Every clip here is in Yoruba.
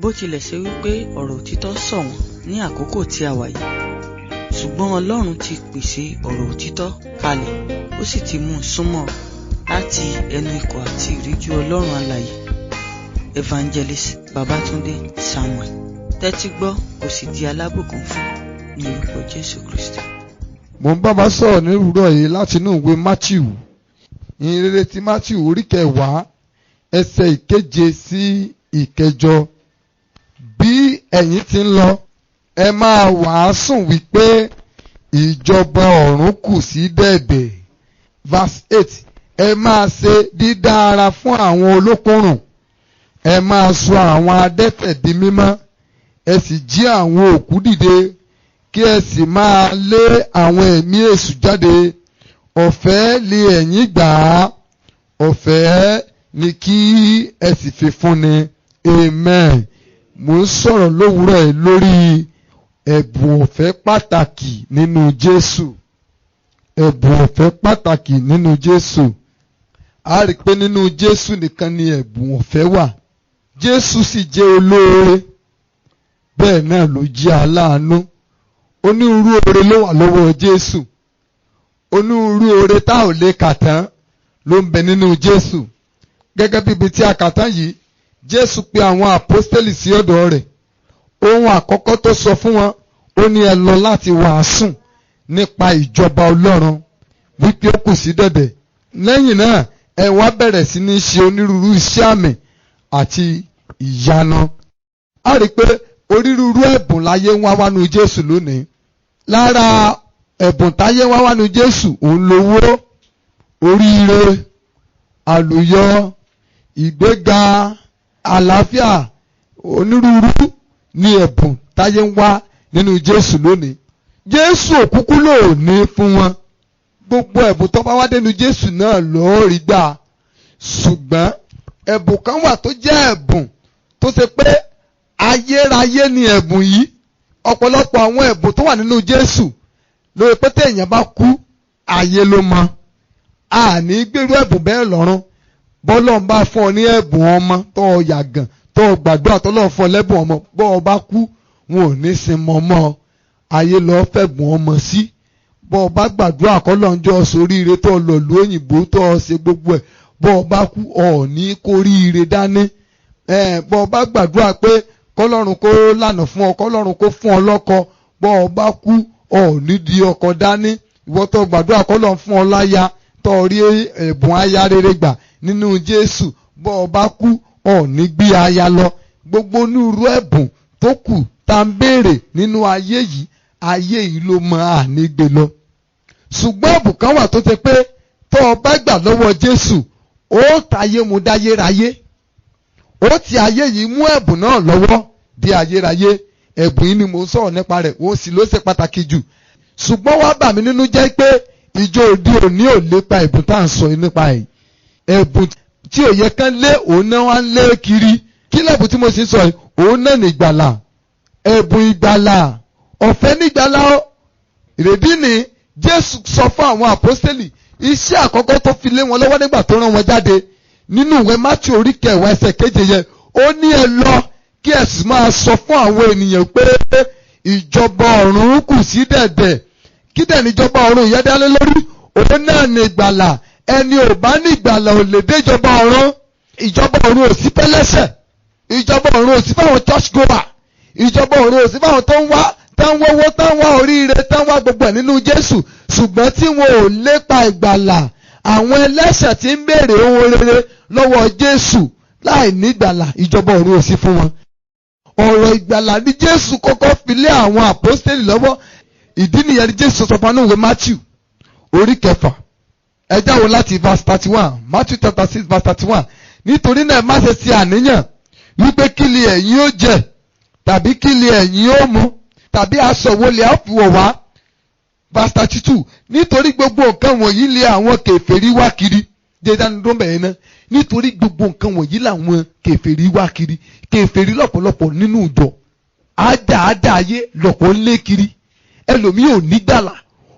Bó tilẹ̀ ṣe wípé ọ̀rọ̀ òtítọ́ ṣọ̀wọ́n ní àkókò tí a wà yìí, ṣùgbọ́n Ọlọ́run ti pèsè ọ̀rọ̀ òtítọ́ kalẹ̀, ó sì ti mú súnmọ́ láti ẹnu ikọ̀ àti ìríjú Ọlọ́run alààyè, Evangelist Babátúndé Samuel. Tẹ́tí gbọ́ kó sì di alábùkún fún ní orúkọ Jésù Kristi. Mo ń bá wa sọ̀rọ̀ ní òwúrọ̀ yìí láti inú ìwé Matthew, ìhìnrere ti Matthew orí 10 ẹsẹ̀ 7 sí 8. Bí ẹ̀yin ti ń lọ, ẹ máa wàásùn wípé ìjọba ọ̀run kù sí dẹ̀dẹ̀. Verse 8, ẹ máa ṣe dídára fún àwọn olókùnrùn, ẹ máa sọ àwọn adẹ́tẹ̀ di mímọ́, ẹ sì jí àwọn òkú dìde, kí ẹ sì máa lé àwọn ẹ̀mí èṣù jáde. Ọ̀fẹ́ ni ẹ̀yin gbà á, ọ̀fẹ́ ni kí ẹ sì fi fúnni. Amen. Mo ń sọ̀rọ̀ lówùúrọ̀ yìí lórí ẹ̀bùn ọ̀fẹ́ pàtàkì nínú Jésù. Ẹ̀bùn ọ̀fẹ́ pàtàkì nínú Jésù. A rí pé nínú Jésù nìkan ni ẹ̀bùn ọ̀fẹ́ wà. Jésù sì jẹ́ olóore, bẹ́ẹ̀ náà ló jẹ́ aláàánú. Onírúurú oore ló wà lọ́wọ́ Jésù. Onírúurú oore tá ò lè kà tán ló ń bẹ nínú Jésù. Gẹ́gẹ́ bí ibi tí a kà tán yìí, Jésù pe àwọn àpọ́stélì sí ọ̀dọ̀ rẹ̀. Ohun àkọ́kọ́ tó sọ fún wọn, ó ní ẹ lọ láti wàásù nípa ìjọba Ọlọ́run wípé ó kù sí dẹ̀dẹ̀. Lẹ́yìn náà, ẹ wá bẹ̀rẹ̀ sí ní ṣe onírúurú iṣẹ́ àmì àti ìyanu. A rí pé onírúurú ẹ̀bùn láyé ń wá wánu Jésù lónìí. Lára ẹ̀bùn táyé ń wá wánu Jésù, òun lówó, oríire, àlùyọ, ìgbéga, àlàáfíà. Onírúurú ni ẹ̀bùn táyé ń wá nínú Jésù lónìí. Jésù òkúkú lò ní fún wọn. Gbogbo ẹ̀bùn tó bá wá dénú Jésù náà ló rí gbà. Ṣùgbọ́n ẹ̀bùn kan wà tó jẹ́ ẹ̀bùn tó ṣe pé ayérayé ni ẹ̀bùn yìí. Ọ̀pọ̀lọpọ̀ àwọn ẹ̀bùn tó wà nínú Jésù lórí pé téèyàn bá kú, ayé ló mọ. Àní gbèrú ẹ̀bùn bẹ́ẹ̀ lọ́run. Bọ́lọ̀ ń bá fún ọ ní ẹ̀bùn ọmọ tó yàgàn tó gbàdúrà tó lọ́ọ́ fún ọ lẹ́bùn ọmọ, bọ́ ọ bá kú wọn ò ní sin mọ́ mọ́. Ayé lọ́ọ́ fẹ̀bùn ọmọ sí. Bọ́ ọ bá gbàdúrà kọ́ lọ́njọ́ sóríire tó lọ lu òyìnbó tó ṣe gbogbo ẹ̀, bọ́ ọ bá kú ọ̀ ní kóríire dání. Bọ́ ọ bá gbàdúrà pé kọ́lọ́run kó lànà fún ọ, kọ́lọ́run kó fún ọ lọ́kọ, bọ́ ọ bá kú ọ̀ ní di ọkọ dání. Ìwọ tó gbàdúrà kọ́lọ́run fún ọ láya tó rí ẹ̀bùn aya rere gbà nínú Jésù, bọ́ ọ bá kú ọ̀ ní gbé aya lọ. Gbogbo onírú ẹ̀bùn tó kù tá ń béèrè nínú ayé yìí ló mọ ànígbé lọ. Ṣùgbọ́n ẹ̀bùn kan wà tó ṣe pé tó o bá gbà lọ́wọ́ Jésù, ó tayé mu dáyéráyé. Ó ti ayé yìí mú ẹ̀bùn náà lọ́wọ́ di ayérayé. Ẹ̀bùn yìí ni mò ń sọ̀rọ̀ nípa rẹ̀, ó sì ló ṣe pàtàkì jù. Ṣùgbọ́n wá bà mí nínú jẹ́ pé ìjọ òde òní ò lépa ẹ̀bùn tá à ń sọ nípa ẹ̀. Ẹ̀bùn tí ò yẹ kán lé òun náà wá ń lé kiri. Kí lẹ́bùn tí mo sì ń sọ yìí? Òun náà ní ìgbàlà. Ẹ̀bùn ìgbàlà. Ọ̀fẹ́ ní ìgbàlà ó. Ìrèdí ni Jésù sọ fún àwọn àpọ́stélì iṣẹ́ àkọ́kọ́ tó fi lé wọn lọ́wọ́ nígbà tó rán wọn jáde. Nínú ìwé Matthew orí 10 ẹsẹ̀ 7 yẹn, ó ní ẹ lọ kí ẹ sì máa sọ fún àwọn ènìyàn pé ìjọba ọ̀run kù sí dẹ̀dẹ̀. Kí dẹ̀ ní ìjọba ọ̀run yẹn dálé lórí? Òun náà ní ìgbàlà. Ẹni ò bá ní ìgbàlà ò lè dé ìjọba ọ̀run. Ìjọba ọ̀run ò sí fẹ́lẹ́ṣẹ̀. Ìjọba ọ̀run ò sí fáwọn church goer. Ìjọba ọ̀run ò sí fáwọn tó ń wá, tó ń wọ́wọ́, tó ń wá oríire, tó ń wá gbogbo ẹ̀ nínú Jésù. Ṣùgbọ́n tí wọn ò lépa ìgbàlà, àwọn ẹlẹ́ṣẹ̀ tí ń béèrè ohun rere lọ́wọ́ Jésù láì ní ìgbàlà, ìjọba ọ̀run ò sí fún wọn. Ọ̀rọ̀ ìgbàlà ni Jésù kọ́kọ́ fi lé àwọn àpọ́stélì lọ́wọ́. Ìdí nìyẹn ni Jésù sọ fún àwọn ìwé Matthew orí 9. Ẹ jáwọ́ láti verse 31, Matthew chapter 6 verse 31. Nítorí náà má ṣe ṣe àníyàn wípé kí ni ẹ̀yin ó jẹ, tàbí kí ni ẹ̀yin ó mu, tàbí aṣọ wo lè á fi wọ̀ wá. Verse 32. Nítorí gbogbo nǹkan wọ̀nyí lé àwọn kèfèrí wá kiri. Jẹ́dánù tó ń bẹ̀rẹ̀ náà. Nítorí gbogbo nǹkan wọ̀nyí làwọn kèfèrí wá kiri. Kèfèrí lọ́pọ̀lọpọ̀ nínú ìjọ. Àdá ayé lọ̀pọ̀ ń lé kiri. Ẹlòmíì ò ní gbàlà.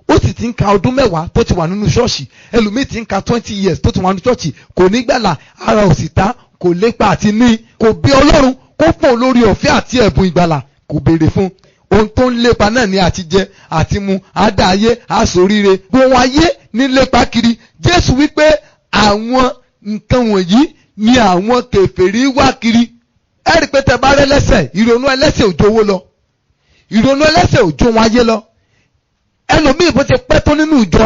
Ó sì ti ń ka ọdún 10 tó ti wà nínú ṣọ́ọ̀ṣì. Ẹlòmíì ti ń ka 20 years tó ti wà nínú ṣọ́ọ̀ṣì. Kò ní gbàlà, ara ò sì ta, kò lépa àti ní, kò bí Ọlọ́run, kó fún un lórí ọ̀fẹ́ àti ẹ̀bùn ìgbàlà kò béèrè fún. Ohun tó ń lépa náà ni àti jẹ àti mu, àdá ayé, àsoríire, gbogbo ayé ní lépa kiri. Jésù wípé àwọn nǹkan wọ̀nyí ni àwọn kèfèrí wá kiri. Ẹ rí pé tẹ́ bá rẹ́ lẹ́sẹ̀, ìrònú ẹlẹ́sẹ̀ ò jowó lọ, ìrònú ẹlẹ́sẹ̀ ò jó wọn ayé lọ. Ẹlòmíì bó ti pẹ́ tó nínú ìjọ,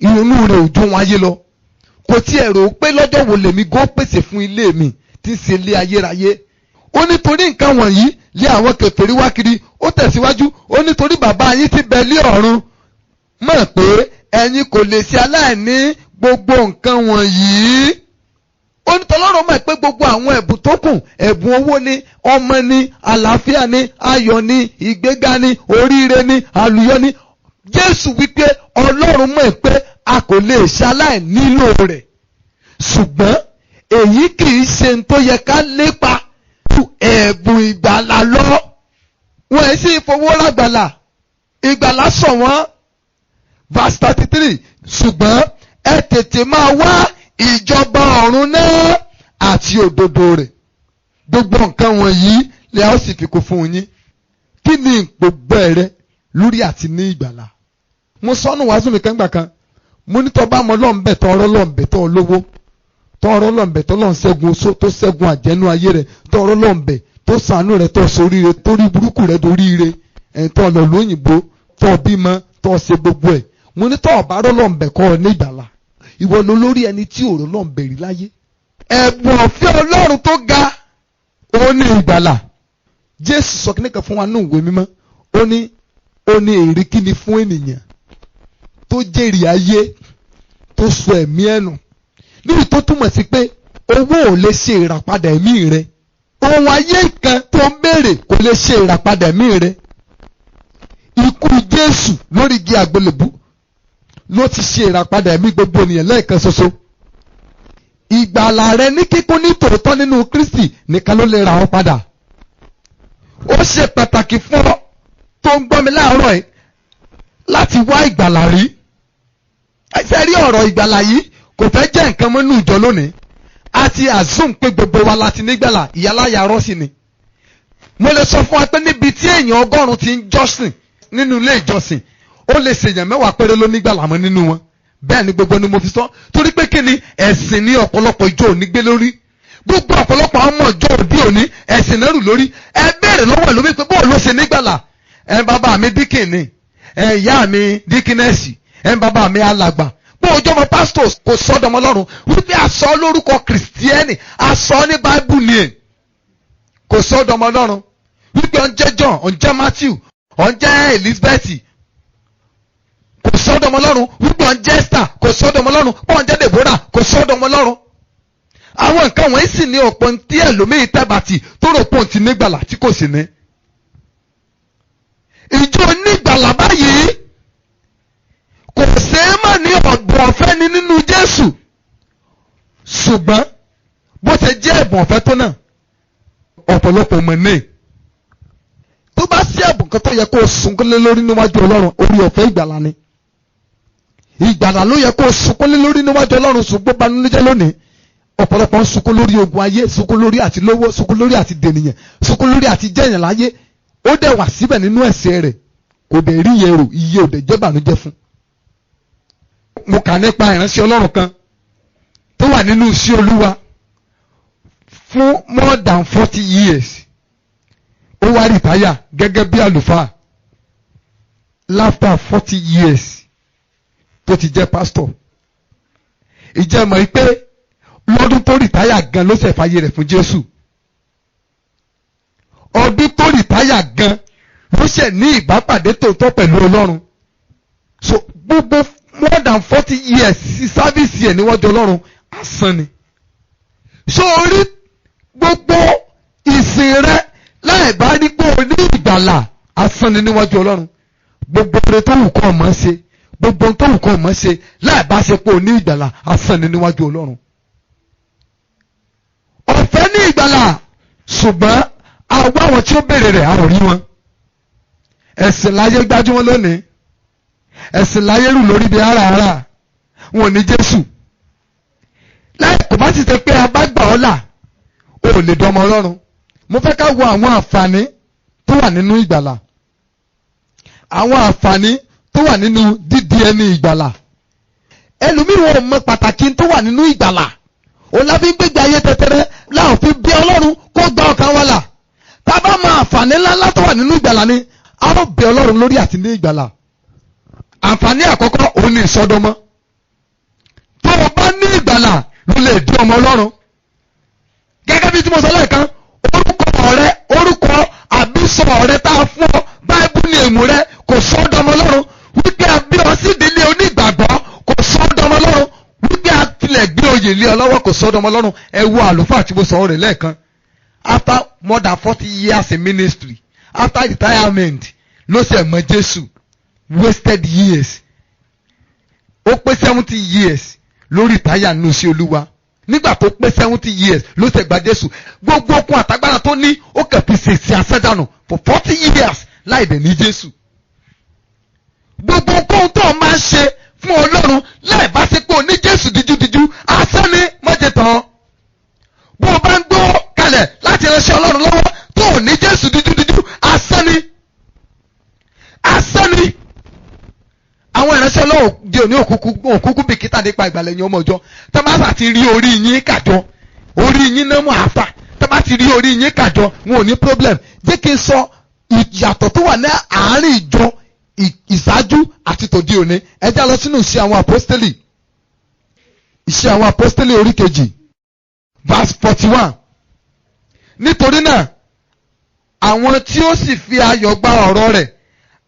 ìrònú rẹ̀ ò jó wọn ayé lọ. Kò tiẹ̀ rò pé lọ́jọ́ wo lèmi gó pèsè fún ilé mi tí ń ṣe ilé ayérayé. Ó nítorí nǹkan wọ̀nyí lé àwọn kèfèrí wá kiri. Ó tẹ̀síwájú, ó nítorí bàbá yín tí bẹ lé ọ̀run mọ̀ pé ẹ̀yin kò lè ṣe aláìní gbogbo nǹkan wọ̀nyí. Ó ní tọ́lọ́run mọ̀ pé gbogbo àwọn ẹ̀bùn tó kù, ẹ̀bùn owó ni, ọmọ ni, àlàáfíà ni, ayọ̀ ni, ìgbéga ni, oríire ni, àlùyọ ni. Jésù wípé Ọlọ́run mọ̀ pé a kò lè ṣe aláìnílò rẹ̀. Ṣùgbọ́n èyí kì í ṣe n tó yẹ ká lépa ju ẹ̀bùn ìgbàlà lọ. Wọ́n ẹ̀ sì fowó lágbàlà. Ìgbàlà sọ wọ́n. Verse 33. Ṣùgbọ́n ẹ tètè máa wá ìjọba ọ̀run náà àti òdodo rẹ̀. Gbogbo nǹkan wọ̀nyí lè a ó sì fi kún fún yín. Kí ni gbogbo rẹ lórí àti ní ìgbàlà? Mo sọ́nù wàásù mi kẹ́ngbà kan. Mo ní tọ́ bá mọ lọ́nbẹ̀ tọ́ ọ̀rọ̀ lọ́nbẹ̀ tọ́ olówó. Tọ́ ọ̀rọ̀ lọ́nbẹ̀ tọ́ lọ́n ṣẹ́gun oṣó tó ṣẹ́gun àjẹ́nú ayé rẹ̀. Tọ́ ọ̀rọ̀ lọ́nbẹ̀ tó ṣàánú rẹ̀ tọ́ soríire tó rí burúkú rẹ̀ doríire. Tọ́ ọ̀nà lóyìnbó tọ́ bímọ tọ́ ṣe gbogbo ẹ̀. Mo ní tọ́ ọ̀bá rọ́lọ́nbẹ̀ kọ́ ọ ní ìgbàlà. Ìwọ ló lórí ẹni tí òrò náà bẹ̀rẹ̀ láyé. Ẹ̀bùn ọ̀fẹ́ Ọlọ́run tó ga ó ní ìgbàlà. Jésù sọ kíní kan fún wa ní ìwé mímọ́. Ó ní èrè kíni fún ènìyàn tó jèrè ayé tó sọ ẹ̀mí ẹ̀nù. Níbi tó túmọ̀ sí pé owó ò lè ṣe ìràpadà ẹ̀mí rẹ. Ohun ayé kan tó ń béèrè kò lè ṣe ìràpadà ẹ̀mí rẹ. Ikú Jésù lórí igi àgbélébú ló ti ṣe ìràpadà ẹ̀mí gbogbo ènìyàn lẹ́ẹ̀kan ṣoṣo. Ìgbàlà rẹ ní kíkún ní tòótọ́ nínú Kristi nìkan ló lè ra ọ padà. Ó ṣe pàtàkì fún ọ tó ń gbọ́ mi láàárọ̀ ẹ̀ láti wá ìgbàlà rí. Ẹ ṣe rí ọ̀rọ̀ ìgbàlà yìí kò fẹ́ jẹ́ nǹkan mọ́ nínú ìjọ lónìí. A ti assume pé gbogbo wa láti nígbàlà, ìyáláyà rọ́ sí ni. Mo lè sọ fún wa pé níbi tí èèyàn 100 ti ń jọ́sìn nínú ilé ìjọsìn, ó lè ṣèyàn 10 péré ló nígbàlà mọ́ nínú wọn. Bẹ́ẹ̀ ni gbogbo ni mo fi sọ. Torí pé kí ni ẹ̀sìn ní ọ̀pọ̀lọpọ̀ ìjọ òní gbé lórí. Gbogbo ọ̀pọ̀lọpọ̀ ọmọ ìjọ òdì òní ẹ̀sìn náà rù lórí. Ẹ béèrè lọ́wọ́ ìlú mi pé bóò ló ṣe nígbàlà. Bàbá mi díkìn ni. Ìyá mi díkínẹ́sì. Bàbá mi alàgbà. Bó ojú ọmọ pásítọ̀ kò sọ́dọ̀ ọmọ Ọlọ́run. Wípé àsọ lórúkọ kìrìsìtíẹ́nì, àsọ ní báíbù ni ẹ̀. Kò sọ́dọ̀ ọmọ Ọlọ́run. Wípé ọ̀n jẹ́ John, ọ̀n jẹ́ Matthew, ọ̀n jẹ́ Elizabeth. Kò sọ́dọ̀ ọmọ Ọlọ́run. Wípé ọ̀n jẹ́ Esther, kò sọ́dọ̀ ọmọ Ọlọ́run. Ọ̀n jẹ́ Deborah, kò sọ́dọ̀ ọmọ Ọlọ́run. Àwọn nǹkan wọ̀nyí sì ní ọ̀pọ̀ tí ẹlòmíì tẹ́bàtì tó rò pọ̀ ti nígbàlà tí kò sì ní. Ìjọ onígbàlà báyìí kò ṣeé mà ní ọ̀bùn ọ̀fẹ́ ni nínú Jésù. Ṣùgbọ́n bó ṣe jẹ́ ẹ̀bùn ọ̀fẹ́ tó náà, ọ̀pọ̀lọpọ̀ mọ̀ ní. Tó bá sí ẹ̀bùn kan tó yẹ kó o sunkún lé lórí níwájú Ọlọ́run, orí ọ̀fẹ́ ìgbàlà ni. Ìgbàlà ló yẹ kó o sunkún lé lórí níwájú Ọlọ́run, ṣùgbọ́n banújẹ́ lónìí. Ọ̀pọ̀lọpọ̀ ń sunkún lórí ogun ayé, sunkún lórí àti lówó, sunkún lórí àti dènìyàn, sunkún lórí àti jẹ́yàn láyé. Ó dẹ̀ wà síbẹ̀ nínú ẹ̀ṣẹ̀ rẹ̀, kò dẹ̀ rí yẹn rò, iye ò dẹ̀ jẹ́ bànújẹ́ fún. Mo kà nípa ìránṣẹ́ Ọlọ́run kan tó wà nínú iṣẹ́ Olúwa fún more than 40 years. Ó wá rìtáyà gẹ́gẹ́ bí àlùfáà after 40 years tó ti jẹ́ pásítọ̀. Ìjẹ́ mọ̀ pé lọ́dún tó rìtáyà gan ló ṣe fàyè rẹ̀ fún Jésù. Ọdún tó rìtáyà gan ló ṣe ní ìbápàdé tòótọ́ pẹ̀lú Ọlọ́run. So gbogbo more than 40 years sí sáfíìsì ẹ̀ níwájú Ọlọ́run asán ni. So orí gbogbo ìsìn rẹ láì bá rí pé o ní ìgbàlà asán ni níwájú Ọlọ́run. Gbogbo oore tó wù kọ́ ọmọ ṣe, gbogbo tó wù kọ́ ọmọ ṣe láì bá ṣe pé o ní ìgbàlà asán ni níwájú Ọlọ́run. Ọ̀fẹ́ ní ìgbàlà, ṣùgbọ́n àwọn àwọn tí ó béèrè rẹ̀ àwọn rí wọn. Ẹ̀sìn láyé gbájúmọ́ lónìí. Ẹ̀sìn láyé rù lórí bí ara wọn ní Jésù. Láì kò bá sì ṣe pé a bá gbà ọ́ là, o ò lè dọmọ Ọlọ́run. mo fẹ́ ká wo àwọn àǹfààní tó wà nínú ìgbàlà. Àwọn àǹfààní tó wà nínú dídi ẹni ìgbàlà. Ẹlòmíràn ò mọ pàtàkì tó wà nínú ìgbàlà. Òun la fi ń gbégbé ayé tẹ́tẹ́rẹ́ láwọn fi bí Ọlọ́run kó gba ọkàn wa là. Tá a bá mọ àǹfààní ńláńlá tó wà nínú ìgbàlà ni a ó bẹ Ọlọ́run lórí àti ní ìgbàlà. Àǹfààní àkọ́kọ́ òun ni ìsọdọmọ. Tó o bá ní ìgbàlà ló lè di ọmọ Ọlọ́run. Gẹ́gẹ́ bí tí mo sọ lẹ́ẹ̀kan, orúkọ àbísọ̀ rẹ tá a fún ọ, báíbù ní èmù rẹ kò sọ ọ́ dọmọ Ọlọ́run. Wípé a bí ọ sí ìdílé onígbàgbọ́ kò sọ ọ́ dọmọ Ọlọ́run. Wípé a tilẹ̀ gbé oyè lé ọ lọ́wọ́ kò sọ ọ́ dọmọ Ọlọ́run. Ẹ wo àlùfáà tí mo sọ ọ́ rẹ̀ lẹ́ẹ̀kan. After more than 40 years in ministry, after retirement, ló ṣe mọ Jésù. Wasted years. Ó pé 70 years lórí ìtayà nínú sí Olúwa. Nígbà tó pé 70 years ló ṣe gba Jésù. Gbogbo okun àtagbára tó ní ó kàn fi ṣèṣì àṣẹdànù for 40 years láì dẹ̀ ní Jésù. Gbogbo ohun tó máa ń ṣe fún Ọlọ́run láì bá ṣe pé o ní Jésù díjúdíjú asán ni mọ́jẹ̀ tán. Bó o bá ń gbọ́ kalẹ̀ láti ránṣẹ́ Ọlọ́run lọ́wọ́ tó o ní Jésù díjúdíjú asán ni. Asán ni. Àwọn ìránṣẹ́ Ọlọ́run di òní òkúkú bìkítà nípa ìgbàlẹ̀ yín ọmọ ọjọ́. Tá bá sà ti rí orí yín kàjọ, orí yín náà mú àfà. Tá bá ti rí orí yín kàjọ, wọn ò ní problem. Jẹ́ kí n sọ ìyàtọ̀ tó wà ní àárín ìjọ ìṣáájú àti tòde òní. Ẹ já lọ sínú Iṣẹ́ àwọn Àpọ́stélì. Iṣẹ́ àwọn Àpọ́stélì orí kejì verse 41. Nítorí náà, àwọn tí ó sì fi ayọ̀ gba ọ̀rọ̀ rẹ̀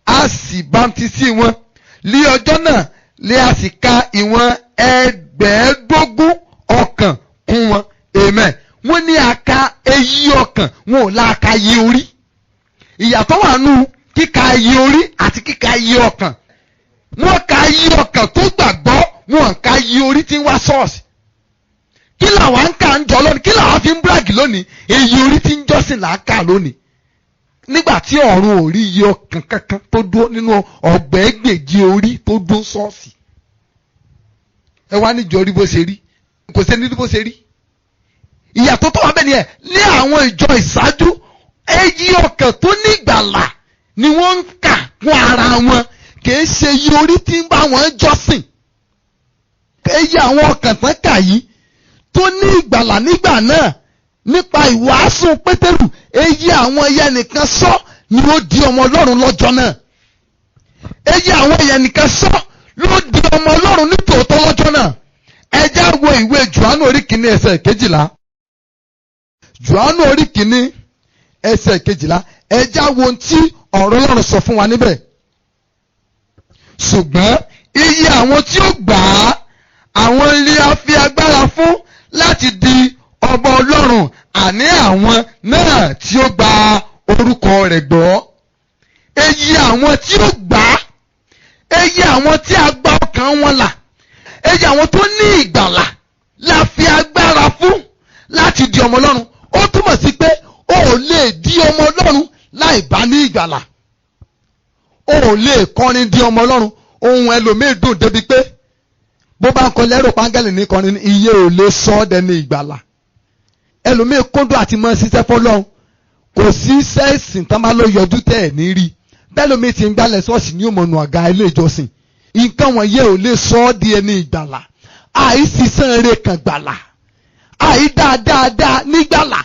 á sì bámtísì wọn. Ní ọjọ́ náà lé a sì ka ìwọ̀n 15,000 ọkàn kún wọn. Amen. Wọ́n ní aka èyí ọkàn, wọn ò la aka iye orí. Ìyàtọ̀ wà nù kíka iye orí àti kíka iye ọkàn. Wọ́n ka iye ọkàn tó gbàgbọ́, wọn ka iye orí tí ń wá ṣọ́ọ̀ṣì. Kí làwọn ń kà ń jọ lónìí? Kí làwọn fi ń brag lónìí? Iye orí tí ń jọ́sìn là ń kà lónìí. Nígbà tí ọ̀run ò rí iye ọkàn kankan tó dúró nínú ọ̀gbẹ́gbèje orí tó dúró ṣọ́ọ̀ṣì. Ẹ wá níjọ rí bó ṣe rí. Kò sẹ́ni rí bó ṣe rí. Ìyàtọ̀ tó wà bẹ́ẹ̀ ni ẹ̀ ní àwọn ìjọ ìṣáájú èyí ọkàn tó ní ìgbàlà ni wọ́n ń kà fún ara wọn. Kìí ṣe iye orí tí ń bá wọn jọ́sìn. Èyí àwọn ọkàn tán kà yìí tó ní ìgbàlà nígbà náà nípa ìwàásù Pétérù, èyí àwọn ẹyẹ nìkan sọ ni ó di ọmọ Ọlọ́run lọ́jọ́ náà. Èyí àwọn ẹyẹ nìkan sọ ló di ọmọ Ọlọ́run nítòótọ́ lọ́jọ́ náà. Ẹ já wo ìwé Jòhánù orí kìíní ẹsẹ̀ 12. Jòhánù orí kìíní ẹsẹ̀ 12. Ẹ já wo ohun tí ọ̀rọ̀ Ọlọ́run sọ fún wa níbẹ̀. Ṣùgbọ́n iye àwọn tí ó gbà á, àwọn ilé a fi agbára fún láti di ọmọ Ọlọ́run, àní àwọn náà tí ó gba orúkọ rẹ̀ gbọ́. Èyí àwọn tí ó gbà á, èyí àwọn tí a gba ọkàn wọn là, èyí àwọn tó ní ìgbàlà la fi agbára fún láti di ọmọ Ọlọ́run. Ó túmọ̀ sí pé o ò lè di ọmọ Ọlọ́run láì bá ní ìgbàlà. O ò lè kọrin di ọmọ Ọlọ́run. Ohun ẹlòmíì dùn débi pé bó bá ń kọ lẹ́rù pángẹ́lì ní kọrin iye ò lè sọ ọ́ dẹni ìgbàlà. Ẹlòmíì kúndùn àti mọ ṣiṣẹ́ fọ́lọ́run. Kò sí sẹ́ẹ̀sì tán bá ló yọjú tẹ́ ẹ̀ ní rí. Bẹ́ẹ̀ lómi ti ń gbálẹ̀ ṣọ́ọ̀ṣì ní òmònù àga ilé ìjọsìn. Nǹkan wọ̀nyí ò lè sọ ọ́ di ẹni ìgbàlà. Àìsísàn eré kan gbàlà. Àìdáadáa nígbàlà.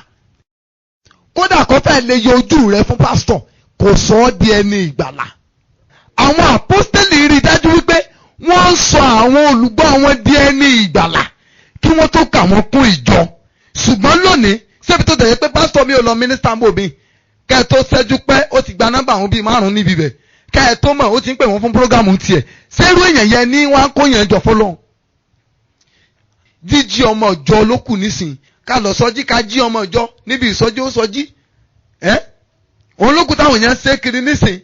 Kódà kó fẹ́ lè yọ ojú rẹ fún pásítọ̀ kò sọ ọ́ di ẹni ìgbàlà. Àwọn àpọ́stélì rí dájú wípé wọ́n ń sọ àwọn olùgbọ́ wọn di ẹni ìgbàlà kí wọ́n tó kà wọ́n kún ìjọ. Ṣùgbọ́n lónìí ṣébi tó tẹ̀yẹ pé pásítọ̀ mi ò lọ mínísítà ń bò mí. Kẹ́ ẹ tó ṣẹ́jú pé ó ti gba nọ́mbà àwọn bíi 5 níbi bẹ̀. Kẹ́ ẹ tó mọ̀ ó ti ń pè wọ́n fún prógámù tiẹ̀. Ṣérú èèyàn yẹn ní wọ́n á kó yẹn jọ fọlọ́run. Jíjí ọmọ ìjọ ló kù nísìnyí. Ká lọ sọjí ká jí ọmọ ìjọ níbi ìsọjí ó sọjí. Òun ló kù táwọn yẹn ń ṣe kiri nísìnyí.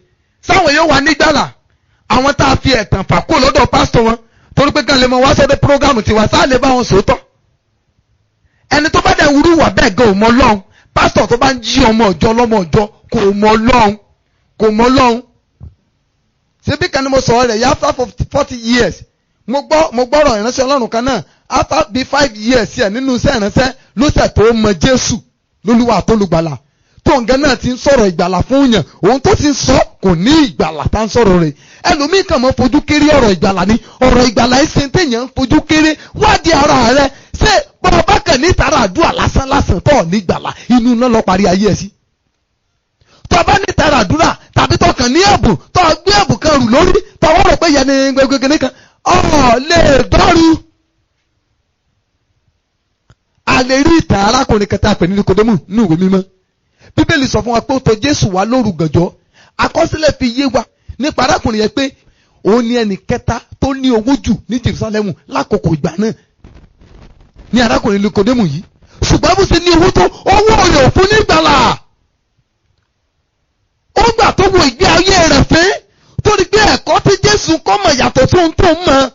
Sáwọn yóò wà nígbàlà. Àwọn tá a fi ẹ̀tàn fà kó lọ́dọ̀ pásítọ̀ wọn torí pé kàn lè mọ wá sọ́dọ̀ prógámù tiwa sáà lè bá wọn sòótọ́. Ẹni tó bá dẹ̀ wúrú wà bẹ́ẹ̀ gan ò mọ Ọlọ́run. Pásítọ̀ tó bá ń jí ọmọ ọjọ́ lọ́mọ ọjọ́ kò mọ Ọlọ́run. Kò mọ Ọlọ́run. Ṣebí kan ni mo sọ rẹ̀ yá after 40 years. Mo gbọ́rọ̀ ìránṣẹ́ Ọlọ́run kan náà after bí 5 years yẹ nínú iṣẹ́ ìránṣẹ́ ló ṣẹ̀ tó mọ Jésù lólúwa àtolùgbàlà. tóǹgẹ́ náà ti ń sọ̀rọ̀ ìgbàlà fún yàn òun tó ti ń sọ kò ní ìgbàlà tá ń sọ̀rọ̀ rẹ̀ ẹlòmíì kàn mọ́ fojú kéré ọ̀rọ̀ ìgbàlà ni ọ̀rọ̀ ìgbàlà ẹ̀sìn téèyàn ń fojú kéré wádìí ara rẹ̀ ṣé bọ́ọ̀ bá kàn ní tààrà àdúrà lásán tó ní ìgbàlà inú náà lọ parí ayé ẹ̀ sí. tó bá ní tààrà àdúrà tàbí tó kàn ní ẹ̀bùn tó gbé ẹ̀bùn kan rù lórí tó wọ́n rò pé yẹn ni gbẹgbẹgbẹ nìkan lè dọ́rù. a lè rí ìtàn arákùnrin kẹta pè ní Nikodémù nínú ìwé mímọ́ bíbélì sọ fún wa pé ó tọ̀ Jésù wá lóru gànjọ́ àkọsílẹ̀ fi yé wa nípa arákùnrin yẹn pé òun ni ẹnì kẹta tó ní owó jù ní Jerúsálẹ́mù lákòókò ìgbà náà ní arákùnrin Nikodémù yìí ṣùgbọ́n bó ṣe ní owó tó owó rẹ̀ ò fún ní ìgbàlà ó gbà tó wo ìgbé ayé rẹ̀ fẹ́ torí pé ẹ̀kọ́ tí Jésù kọ́ mọ̀ yàtọ̀ tó ń tó mọ̀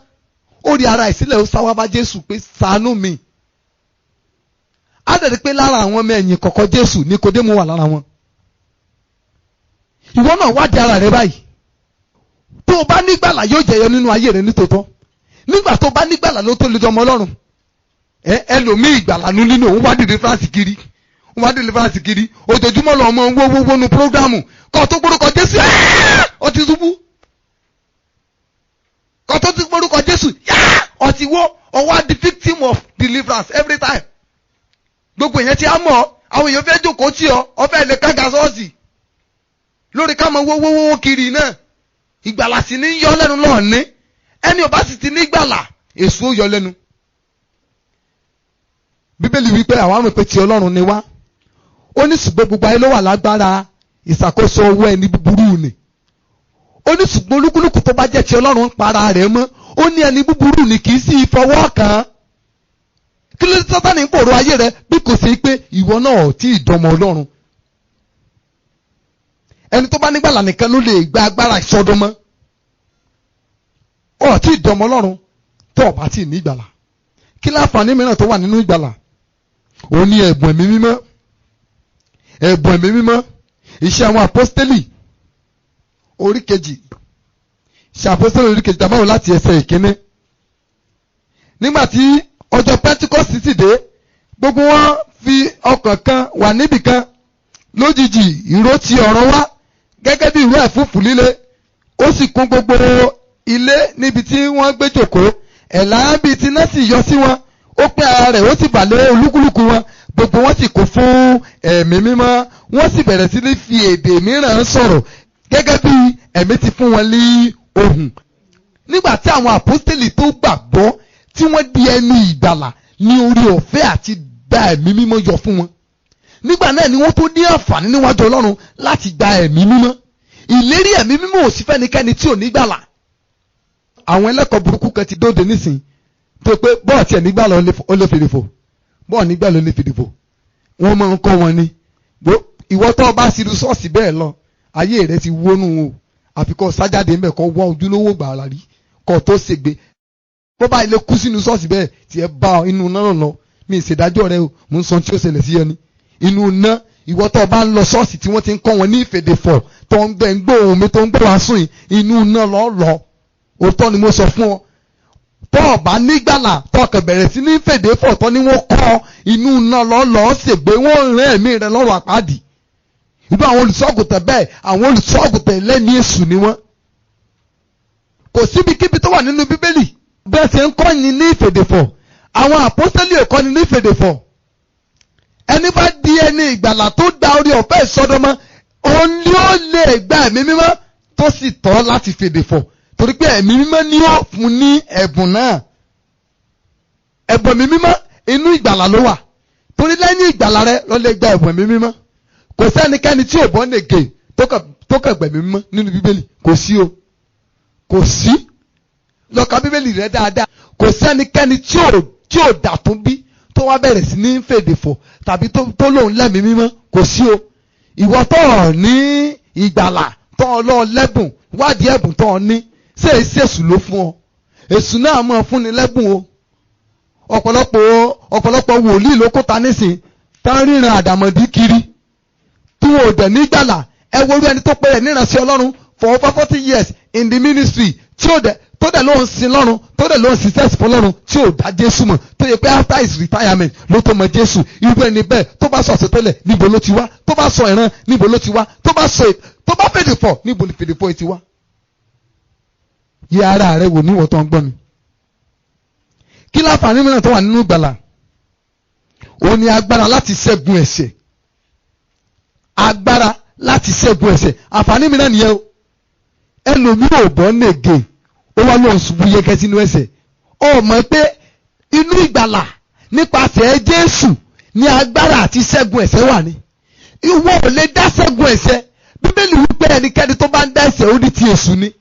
ó rí ara ìsílẹ̀ ó sáwá bá Jésù pé ṣàánú mi á dẹ̀ rí pé lára àwọn ọmọ ẹ̀yìn kọ̀ọ̀kan Jésù Nikodémù wà lára wọn ìwọ náà wádìí ara rẹ báyìí tó o bá nígbàlà yóò jẹyọ nínú ayé rẹ nítòótọ́ nígbà tó o bá nígbàlà ló tó lè dọmọ Ọlọ́run ẹlòmíì ìgbàlà nínú òun wá dìde fúláṣì kiri ojoojúmọ́ lọ ọmọ owó nu prógrámù kọ́ tó gbórúkọ Jésù ọ ti ṣubú kọ́ tó gbórúkọ Jésù ọ ti wó ọ wá the victim of deliverance every time gbogbo èèyàn ti á mọ̀ àwọn èèyàn fẹ́ jókòó tí ọ fẹ́ lè kága sọ́ọ̀sì lórí ká mọ wówó kiri náà ìgbàlà sì ní yọ lẹ́nu náà ní ẹni ò bá sì ti ní ìgbàlà èso yọ lẹ́nu. Bíbélì wípé àwọn àrùn pé ti Ọlọ́run ni wá ó ní ṣùgbọ́n gbogbo ayé ló wà lágbára ìṣàkóso owó ẹni búburú ni ó ní ṣùgbọ́n olúkúlùkù tó bá jẹ́ ti Ọlọ́run ń para rẹ̀ mọ́ ó ní ẹni búburú ni kì í sì fọwọ́ kàn án kí ló dé Sátánì ń pòrò ayé rẹ bí kò sí pé ìwọ náà ò tí ì dọmọ Ọlọ́run ẹni tó bá nígbàlà nìkan ló lè gba agbára ìsọdọmọ ọ̀ tí ì dọmọ Ọlọ́run tó ọ̀ bá tí ì ní ìgbàlà kí láǹfààní mìíràn tó wà nínú ìgbàlà òun ni ẹ̀bùn ẹ̀mí mímọ́ iṣẹ́ àwọn àpọ́stélì orí kejì iṣẹ́ àpọ́stélì orí kejì tàbáwò láti ẹsẹ̀ ìkíní nígbà tí ọjọ́ Pẹ́ńtíkọ́sì sì dé gbogbo wọn fi ọkàn kan wà níbì kan lójijì ìró ti ọ̀run wá gẹ́gẹ́ bí ìró ẹ̀fúùfù líle ó sì kún gbogbo ilé níbi tí wọ́n gbé jòkó ẹ̀là bíi ti náà sì yọ sí wọn ó pín ara rẹ̀ ó sì bà lé olúkúlùkù wọn gbogbo wọn sì kún fún ẹ̀mí mímọ́ wọ́n sì bẹ̀rẹ̀ sí ní fi èdè mìíràn sọ̀rọ̀ gẹ́gẹ́ bí ẹ̀mí ti fún wọn ní ohùn. nígbà tí àwọn àpọ́stélì tó gbàgbọ́ tí wọ́n di ẹni ìgbàlà ní orí ọ̀fẹ́ àti gba ẹ̀mí mímọ́ yọ fún wọn nígbà náà ni wọ́n tó ní àǹfààní níwájú Ọlọ́run láti gba ẹ̀mí mímọ́ ìlérí ẹ̀mí mímọ́ ò sí fẹ́nikẹ́ni tí ò ní gbàlà. àwọn ẹlẹ́kọ̀ọ́ burúkú kan ti dóde nísìn tó pé bọ́ọ̀ tiẹ̀ nígbàlà ó lè fèrè fò bọ́ọ̀ nígbàlà ó lè fèrè fò wọ́n máa ń kọ́ wọn ni ìwọ tó bá ṣirú ṣọ́ọ̀ṣì bẹ́ẹ̀ lọ ayé rẹ ti wónú o àfikọ́ sájáde ń bẹ̀ kọ́ wọ́n ojúlówó gbàrà rí kọ́ tó ṣègbè bó bá ilé kú sínú ṣọ́ọ̀ṣì bẹ́ẹ̀ tiẹ̀ bá inú náà lọ mi ìṣèdájọ́ rẹ o mo ń sọ tí ó ṣẹlẹ̀ sí ẹni inú ná ìwọ tó bá ń lọ ṣọ́ọ̀ṣì tí wọ́n ti ń kọ́ wọn ní ìfèdèfọ̀ tó ń gbẹ ń gbọ́ ohùn mi tó ń gbọ́ wá sùn inú ná lọ òótọ́ ni mo sọ fún ọ tó o bá nígbàlà tó o kàn bẹ̀rẹ̀ sí ní fèdèfọ̀ tó ní wọ́n kọ́ inú ná lọ ṣègbè wọ́n rán ẹ̀mí rẹ lọ́rùn àpáàdì ìlú àwọn olùṣọ́àgùtàn bẹ́ẹ̀ àwọn olùṣọ́àgùtàn ẹlẹ́ni èṣù ni wọ́n kò síbikíbi tó wà nínú Bíbélì bẹ́ẹ̀ ṣe ń kọ́ni ní ìfèdèfọ̀ àwọn àpọ́sítélì ò kọ́ni ní ìfèdèfọ̀ ẹni bá di ẹni ìgbàlà tó da orí ọ̀fẹ́ ìsọdọmọ òun ni ó lè gba ẹ̀mí mímọ́ tó sì tọ́ láti fèdèfọ̀ torí pé ẹ̀mí mímọ́ ni ó fún ní ẹ̀bùn náà ẹ̀bùn ẹ̀mí mímọ́ inú ìgbàlà ló wà torí lẹ́yìn ìgbàlà rẹ ló lè gba ẹ̀bùn ẹ̀mí mímọ́ kò sẹ́nikẹ́ni tí ò bọ́ nègè tó kàn gbẹ̀mí mímọ́ nínú Bíbélì kò sí o kò sí lọ ka Bíbélì rẹ dáadáa kò sẹ́nikẹ́ni tí ò dà tún bí tó wá bẹ̀rẹ̀ sí ní fèdèfọ̀ tàbí tó lòun lẹ́mìí mímọ́ kò sí o ìwọ tó ọ̀ ní ìgbàlà tó ọ lọ lẹ́bùn wádìí ẹ̀bùn tó ọ ní ṣé èsì èṣù ló fún ọ èṣù náà mọ̀ fúnni lẹ́bùn o ọ̀pọ̀lọpọ̀ wòlíì ló kóta nísìn tán ríran àdàmọ̀dì kiri tí wọn ò dẹ̀ ní gbàlà ẹ wo irú ẹni tó pé ẹ̀ níránṣẹ́ Ọlọ́run for over 40 years in the ministry tí tó dẹ̀ ló ń sin lọ́run tó dẹ̀ ló ń ṣiṣẹ́ fún lọ́run tí ò dá Jésù mọ̀ tó yẹ pé after his retirement ló tó mọ Jésù. Irú ẹni bẹ́ẹ̀ tó bá sọ àsọtẹ́lẹ̀ níbo ló ti wá, tó bá sọ ìran níbo ló ti wá, tó bá fèdè fọ̀ níbo ni fèdè fọ̀ ti wá. Yẹ ara rẹ wò níwọ̀n tó ń gbọ́ mi. Kí láǹfààní mìíràn tó wà nínú ìgbàlà? Ó ní agbára láti ṣẹ́gun ẹ̀ṣẹ̀. Agbára láti ṣẹ́gun ẹ̀ṣẹ̀. Àǹfààní mìíràn nìyẹn o. Ẹlòmíràn ò bọ́ nègè ó wá lóun ṣubú yẹkẹ sínú ẹ̀ṣẹ̀. Ó mọ̀ pé inú ìgbàlà nípasẹ̀ Jésù ní agbára àti ṣẹ́gun ẹ̀ṣẹ̀ wà ní. Ìwọ ò lè dá ṣẹ́gun ẹ̀ṣẹ̀. Bíbélì wípé ẹnikẹ́ni tó bá ń dá ẹ̀ṣẹ̀ ó ní ti èṣù ni.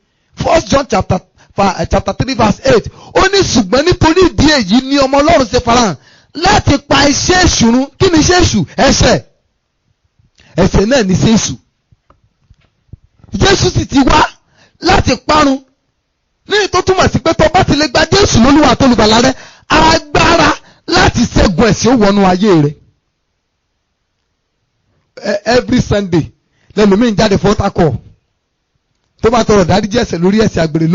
1 John chapter 3 verse 8 ó ní ṣùgbọ́n nítorí ìdí èyí ni ọmọ Ọlọ́run ṣe farahàn láti pa iṣẹ́ èṣù run. Kí ni iṣẹ́ èṣù? Ẹ̀ṣẹ̀. Ẹ̀ṣẹ̀ náà ni iṣẹ́ èṣù. Jésù sì ti wá láti parun. Ní tó túmọ̀ sí pé tó bá ti lè gba Jésù lólúwa àtolùgbàlà rẹ, agbára láti ṣẹ́gun ẹ̀ṣẹ̀ ó wọnú ayé rẹ. Every Sunday lẹ́lòmíì ń jáde fọ́tàkọ̀ tó bá tọrọ dáríjì ẹ̀ṣẹ̀ lórí ẹ̀ṣẹ̀ àgbèrè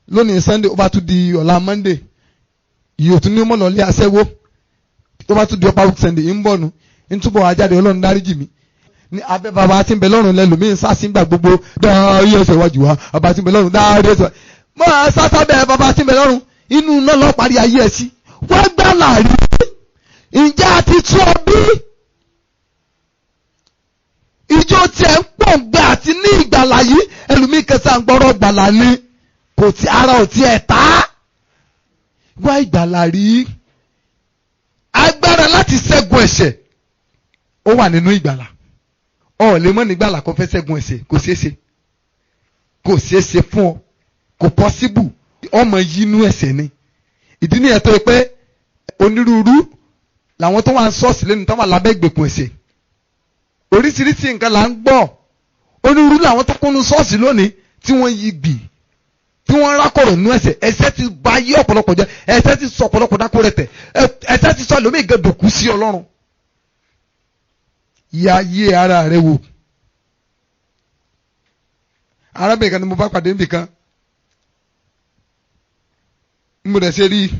lónìí Sunday ó bá tún di ọ̀la Monday yóò tún ní mọ́ lọ́lé aṣẹ́wó tó bá tún di ọ̀pá Sunday ń bọ̀ nù ń túbọ̀ wá jáde Ọlọ́run dáríjì mi. Ní abẹ́ bàbá tí ń bẹ lọ́run lẹ́lòmíì ń sásí gbà gbogbo dárí ẹ̀ṣẹ̀ wájú wa bàbá tí ń bẹ lọ́run dárí ẹ̀ṣẹ̀ mọ́ sásá bẹ́ẹ̀ bàbá tí ń bẹ lọ́run inú náà lọ́ parí ayé ẹ̀ sí. Wọ́n gbà láàrí ǹjẹ́ a ti tún ọ bí? Ìjọ tiẹ̀ ń pọ̀ gbẹ àti ní ìgbàlà yìí ẹlòmíì kẹsàn-án gbọ́rọ̀ gbàlà ni kò tí ara ò tiẹ̀ tá. Wá ìgbàlà rí agbára láti ṣẹ́gun ẹ̀ṣẹ̀ ó wà nínú ìgbàlà. Ó lè mọ̀ nígbàlà kó fẹ́ ṣẹ́gun ẹ̀ṣẹ̀ kò ṣeé ṣe fún ọ kò possible ọmọ yìí inú ẹ̀ṣẹ̀ ni. Ìdí nìyẹn tó yẹ pé onírúurú làwọn tó wà ń ṣọ́ọ̀ṣì lẹ́nu tó wà lábẹ́ ìgbèkùn ẹ̀ṣẹ̀. Oríṣiríṣi nǹkan là ń gbọ́ onírúurú làwọn tó kúnnú ṣọ́ọ̀ṣì lónìí tí wọ́n yí gbì tí wọ́n rákọ̀rọ̀ nínú ẹ̀ṣẹ̀. Ẹ̀ṣẹ̀ ti bà yí ọ̀pọ̀lọpọ̀ jẹ́, ẹ̀ṣẹ̀ ti sọ ọ̀pọ̀lọpọ̀ dákó rẹ̀ tẹ̀, ẹ̀ṣẹ̀ ti sọ lómi ìgẹ̀dọ̀kú sí Ọlọ́run. Ya yé ara rẹ wò. Arábìnrin kan ni mo bá pàdé níbì kan mo dẹ̀ ṣe rí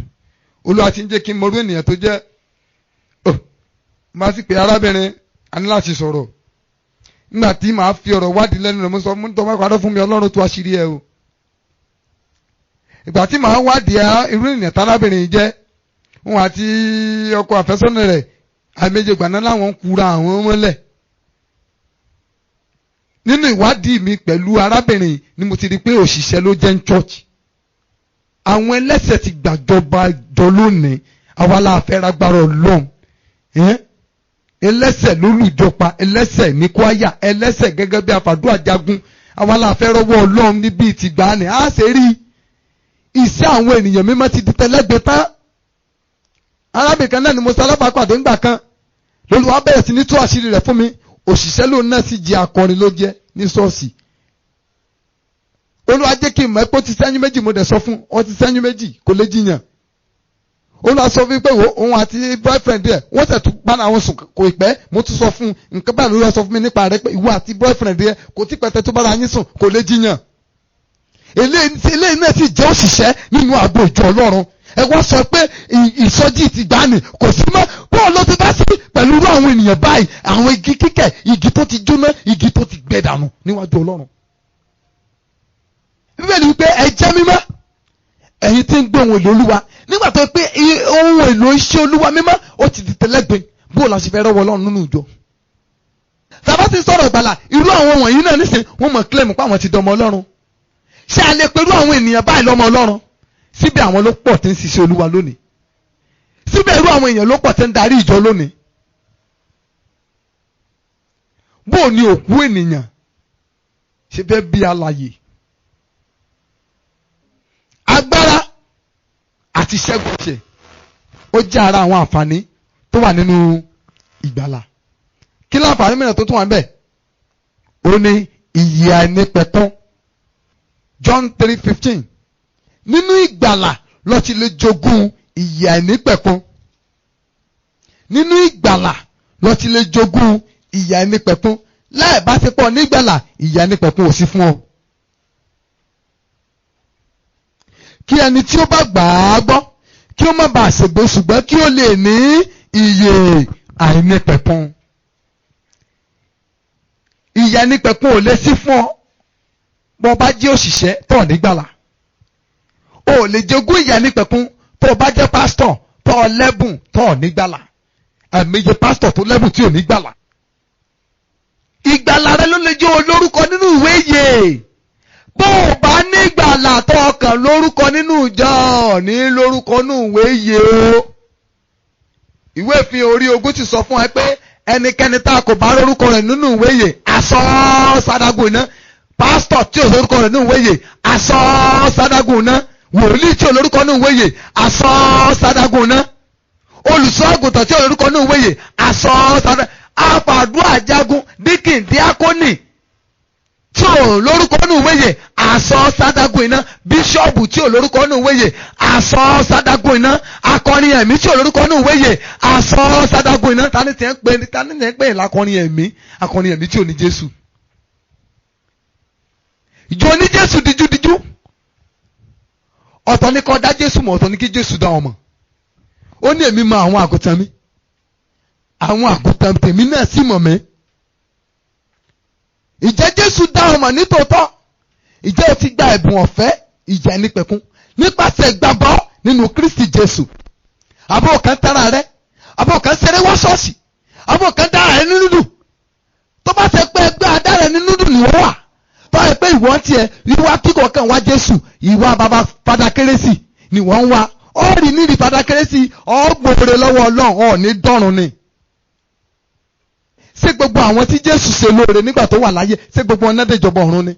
Olúwa ti ń jẹ́ kí n mọrú ènìyàn tó jẹ́ máa sì pé arábìnrin a ní láti sọ̀rọ̀ nígbà tí màá fi ọ̀rọ̀ wádìí lẹ́nu rẹ̀ mo sọ mú tó bá padà fún mi Ọlọ́run tó àṣírí ẹ o. Ìgbà tí màá wádìí irú ènìyàn tárábìnrin yìí jẹ́ òun àti ọkọ àfẹ́sọ́nà rẹ̀ àìméjì gbàná láwọn ń kura àwọn mọ́lẹ̀. Nínú ìwádìí mi pẹ̀lú arábìnrin ni mo ti rí pé òṣìṣẹ́ ló jẹ́ ń church. Àwọn ẹlẹ́ṣẹ̀ ti gbàjọba jọ lónìí àwa la fẹ́ ragbára Ọlọ́run. Ẹlẹ́ṣẹ̀ lólùjọpa, ẹlẹ́ṣẹ̀ ní kwaya, ẹlẹ́ṣẹ̀ gẹ́gẹ́ bí àfàdúrà jagun àwa la fẹ́ rọ́wọ́ Ọlọ́run níbi ìtìgbà ni a ṣe rí iṣẹ́ àwọn ènìyàn mímọ́ ti di tẹ́lẹ́gbẹ́ tán. Arábìnrin kan náà ni mo ṣalábàápàdé ńgbà kan lÓlúwa bẹ̀rẹ̀ sí ní tú àṣírí rẹ̀ fún mi. Òṣìṣẹ́ lòun náà sì jẹ́ akọrin ló jẹ́ ní ṣọ́ọ̀ṣì. Olúwa jẹ́ kí n mọ̀ pé ó ti ṣẹ́yún méjì mo dẹ̀ sọ fún ọ ti ṣẹ́yún méjì kò lè jiyàn. Olúwa sọ fún mi pé òun àti boyfriend rẹ̀ wọ́n tẹ̀ tún bára wọn sùn kò pẹ́ mo tún sọ fún nǹkan báyìí Olúwa sọ fún mi nípa rẹ̀ pé ìwọ àti boyfriend rẹ̀ kò tí pẹ́tẹ́ tó bára yín sùn kò lè jiyàn. Eléyìí náà sì jẹ́ òṣìṣẹ́ nínú ààbò ìjọ Ọlọ́run. Ẹ wá sọ pé ìsọjí ti gbani kò sí mọ́ bọ́ọ̀ ló ti bá sí pẹ̀lú irú àwọn ènìyàn báyìí àwọn igi kíkẹ̀ igi tó ti jóná igi tó ti gbẹ dànù níwájú Ọlọ́run. Bíbélì wípé ẹ jẹ́ mímọ́ ẹ̀yin tí ń gbé ohun èlò Olúwa nígbà tó pé ohun èlò iṣẹ́ Olúwa mímọ́ ó ti di tẹ́lẹ́gbin bó la ṣe fẹ́ rọ́wọ́ Ọlọ́run nínú ìjọ. Tàbá ti sọ̀rọ̀ ìgbàlà irú àwọn wọ̀nyí náà nísìn wọ́n mọ̀ kílẹ̀mù pé àwọn ti dọmọ Ọlọ́run. Ṣé a lè pe irú àwọn ènìyàn báyìí lọ́mọ Ọlọ́run? Síbẹ̀ àwọn ló pọ̀ tí ń ṣiṣẹ́ Olúwa lónìí. Síbẹ̀ irú àwọn èèyàn ló pọ̀ tí ń darí ìjọ lónìí. Bó o ní òkú ènìyàn ṣe fẹ́ bí alààyè. Agbára àti ṣẹ́gun ẹ̀ṣẹ̀ ó jẹ́ ara àwọn àǹfààní tó wà nínú ìgbàlà. Kí láǹfààní mìíràn tó tún wà níbẹ̀? Ó ní ìyè àìnípẹ̀kun. John 3:15. Nínú ìgbàlà ló ti lè jogún ìyè àìnípẹ̀kun. Nínú ìgbàlà ló ti lè jogún ìyè àìnípẹ̀kun. Láì bá ti pọ̀ nígbàlà ìyè àìnípẹ̀kun ò sí fún ọ. kí ẹni tí ó bá gbà á gbọ́ kí ó má bàa ṣègbé ṣùgbọ́n kí ó lè ní ìyè àìnípẹ̀kun. Ìyè àìnípẹ̀kun ò lè sí fún ọ bó bá jẹ́ òṣìṣẹ́ tó nígbàlà. O lè jogún ìyè àìnípẹ̀kun tó bá jẹ́ pásítọ̀ tó lẹ́bùn tó nígbàlà. Àìmọye pásítọ̀ tó lẹ́bùn tí ò nígbàlà. Ìgbàlà rẹ ló lè jẹ́ olórúkọ nínú ìwé ìyè. Bó o bá nígbàlà tó kàn lórúkọ nínú ìjọ ní lórúkọ nínú ìwé ìyè o. Ìwé ìfihàn orí 20 ti sọ fún ẹ pé ẹnikẹ́ni tá a kò bá lórúkọ rẹ̀ nínú ìwé ìyè aṣọ sádágùn iná. Pásítọ̀ tí ò lórúkọ rẹ̀ nínú ìwé ìyè aṣọ sádágùn iná. Wòlíì tí ò lórúkọ nínú ìwé ìyè aṣọ sádágùn iná. Olùṣọ́ àgùntàn tí ò lórúkọ nínú ìwé ìyè aṣọ sádágùn. Àfàdúrà jagun díkìn díákónì tí ò lórúkọ nínú ìwé ìyè aṣọ sádágùn iná. Bíṣọ́ọ̀bù tí ò lórúkọ nínú ìwé ìyè aṣọ sádágùn iná. Akọrin ẹ̀mí tí ò lórúkọ nínú ìwé ìyè aṣọ sádágùn iná. Tani tí ń pè lákọrin ẹ̀mí? Akọrin ẹ̀mí tí ò ní Jésù. Ìjọ ní Jésù díjúdíjú. Ọ̀tọ̀ ní kó dá Jésù mọ̀, ọ̀tọ̀ ní kí Jésù dá ọmọ. Ó ní èmi mọ àwọn àgùntàn mi. Àwọn àgùntàn tèmi náà sì mọ̀ mí. Ìjẹ́ Jésù dá ọmọ nítòótọ́. Ìjẹ́ o ti gba ẹ̀bùn ọ̀fẹ́ ìyè àìnípẹ̀kun nípasẹ̀ ìgbàgbọ́ nínú Kristi Jésù. Àbò kan tẹ́ra rẹ. Àbò kan ṣeré wá ṣọ́ọ̀ṣì. Àbò kan dára rẹ nínú dùn. Tó bá ṣe pé ẹgbẹ́ adára nínú dùn ni wọ́n wà. Tó yẹ pé ìwọ́n tiẹ̀ ìwà kíkọ̀ kan wá Jésù. Ìwà bàbá Fada Kérésì ni wọ́n ń wá. Ó rí nídìí Fada Kérésì ọ̀gbòrè lọ́wọ́ Ọlọ́run ọ̀ ní dọ́run ni. Ṣé gbogbo àwọn tí Jésù ṣe lóore nígbà tó wà láyé ṣé gbogbo ọ̀nà dèjọba ọ̀run ni?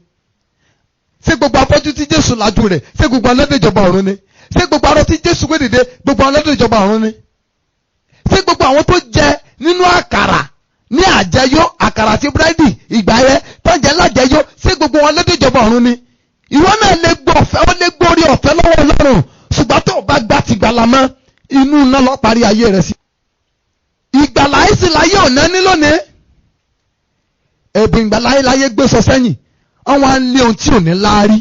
Ṣé gbogbo afọ́jú tí Jésù lajú rẹ̀ ṣé gbogbo ọ̀nà dèjọba ọ̀run ni? Ṣé gbogbo arọ tí Jésù gbé dìde gbogbo ọ̀nà dèjọba ọ̀run ni? Ṣé gbogbo àwọn tó jẹ nínú àkàrà ní àjẹyó àkàrà àti búrẹ́dì ìgbà yẹn tó jẹ lájẹyó ṣé gbogbo ọ̀nà dèjọba ọ̀run ni? Ìwọ náà lè gbọ́ ọ̀fẹ́ ó lè gbórí ọ̀fẹ́ lọ́wọ́ Ọlọ́run ṣùgbọ́n tó o bá gbà ti gbàlà mọ́ inú iná lọ parí ayé rẹ̀ sí. Ìgbàlà ìsìn láyé ọ̀nà ní lónìí. Ẹ̀bùn ìgbàlà láyé gbé sọ sẹ́yìn. Wọ́n wá ń lé ohun tí ò ní láárí.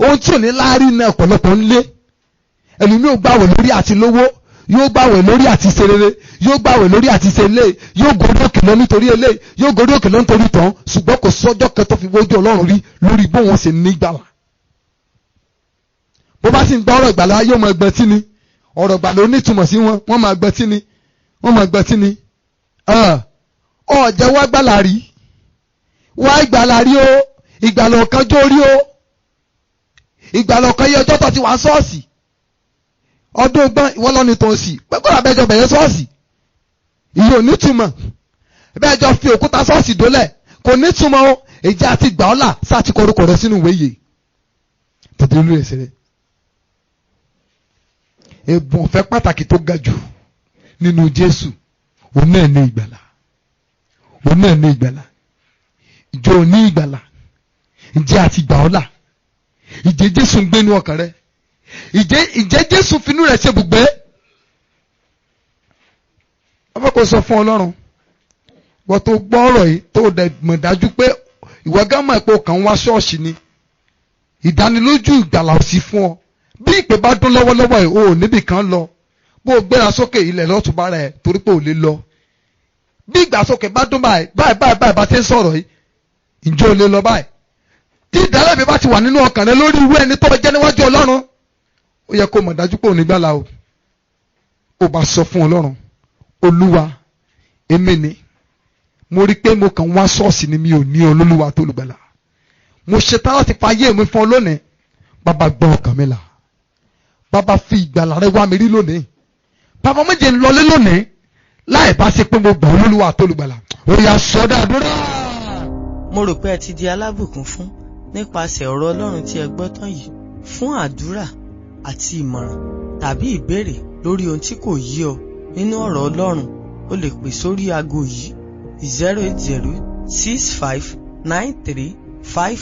Ohun tí ò ní láárí náà ọ̀pọ̀lọpọ̀ ń lé. Ẹlòmíì ò gbàwẹ̀ lórí àti lówó, yóò gbàwẹ̀ lórí àti ṣe rere, yóò gbàwẹ̀ lórí àti ṣe ilé, yóò gorí òkè lọ nítorí ilé, yóò gorí òkè lọ nítorí tán, ṣùgbọ́n kò sọ́jọ́ kan tó fi wójú Ọlọ́run rí lórí bóun ṣe ní ìgbàlà. Bó bá sì ń gbọ́ ọ̀rọ̀ ìgbàlà yóò máa gbẹ́ tí ni. Ọ̀rọ̀ ìgbàlà onítùmọ̀ sí wọn, wọ́n máa gbẹ́ tí ni. Wọ́n máa gbẹ́ tí ni. Ọ̀jẹ̀ wá gbàlà rí. Wá ìgbàlà rí o. Ìgbàlà ọ̀kan jó rí o. Ìgbàlà ọ̀kan yẹ ọjọ́ tó ti wà ṣọ́ọ̀ṣì. Ọdún ọgbọ́n ìwọ́n lọ́ni tó ń sì. Pẹ́pẹ́ àbẹ́jọ bẹ̀rẹ̀ ṣọ́ọ̀ṣì. Ìyẹn ò nítumọ̀. Bẹ́ẹ̀jọ fi òkúta ṣọ́ọ̀ṣì dólẹ̀. Kò nítumọ̀ o. Èjì àti ìgbà ọ̀la sáà ti kọrúkọ rẹ sínú ìwé yìí. Tètè olú ẹsẹ̀ rẹ̀. Ẹ̀bùn ọ̀fẹ́ pàtàkì tó ga jù nínú Jésù òun náà ní ìgbàlà. Òun náà ní ìgbàlà. Ìjọ ò ní ìgbàlà. Ǹjẹ́ àti ìgbà ọ̀la? Ìjẹ́ Jésù ń gbénú ọkàn rẹ? Ìjẹ́ Jésù finú rẹ̀ ṣe bùgbé? Ọba kò sọ fún Ọlọ́run. Wọ́n tó gbọ́ ọ̀rọ̀ yìí tó dẹ̀ mọ̀ dájú pé ìwọ gán mọ̀ pé o kàn ń wá ṣọ́ọ̀ṣì ni. Ìdánilójú ìgbàlà ò sí fún ọ. Bí ìpè bá dún lọ́wọ́lọ́wọ́ ẹ̀ o ò níbì kan lọ. Bó o gbéra sókè ilẹ̀ lọ́tún bá rẹ̀ torí pé ò lè lọ. Bí ìgbàsókè bá dún báyìí bá ti ń sọ̀rọ̀ yìí. Ǹjẹ́ o lè lọ báyìí? Tí ìdálẹ́bi bá ti wà nínú ọkàn rẹ lórí irú ẹni tó jẹ́ níwájú Ọlọ́run. Ó yẹ kó mọ̀ dájú pé ò ní gbàlà o. Ó bá sọ fún Ọlọ́run. Olúwa, èmi ni. Mo rí pé mo kàn wá ṣọ́ọ̀ṣì ni mi ò ní olólùwà tó lùgbàlà. Mo ṣetán láti fa ayé mi fún ọ lónìí. Bàbá gbọ́ ọkàn mi là. Bàbá fi ìgbàlà rẹ wá mi rí lónìí. Bàbá méje ń lọlé lónìí. Láì bá ṣe pé mo gbà olólùwà tó lùgbàlà. Ó yá sọ́dọ̀ àdúrà. Mo rò pé ẹ ti di alábùkún fún nípasẹ̀ ọ̀rọ̀ Ọlọ́run tí ẹ gbọ́ tán yìí. Fún àdúrà àti ìmọ̀ràn tàbí ìbéèrè lórí ohun tí kò yé ọ nínú ọ̀rọ̀ Ọlọ́run, o lè pè sórí aago yìí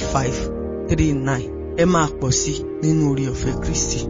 08065935539. Ẹ máa pọ̀ sí nínú oore ọ̀fẹ́ Kristi.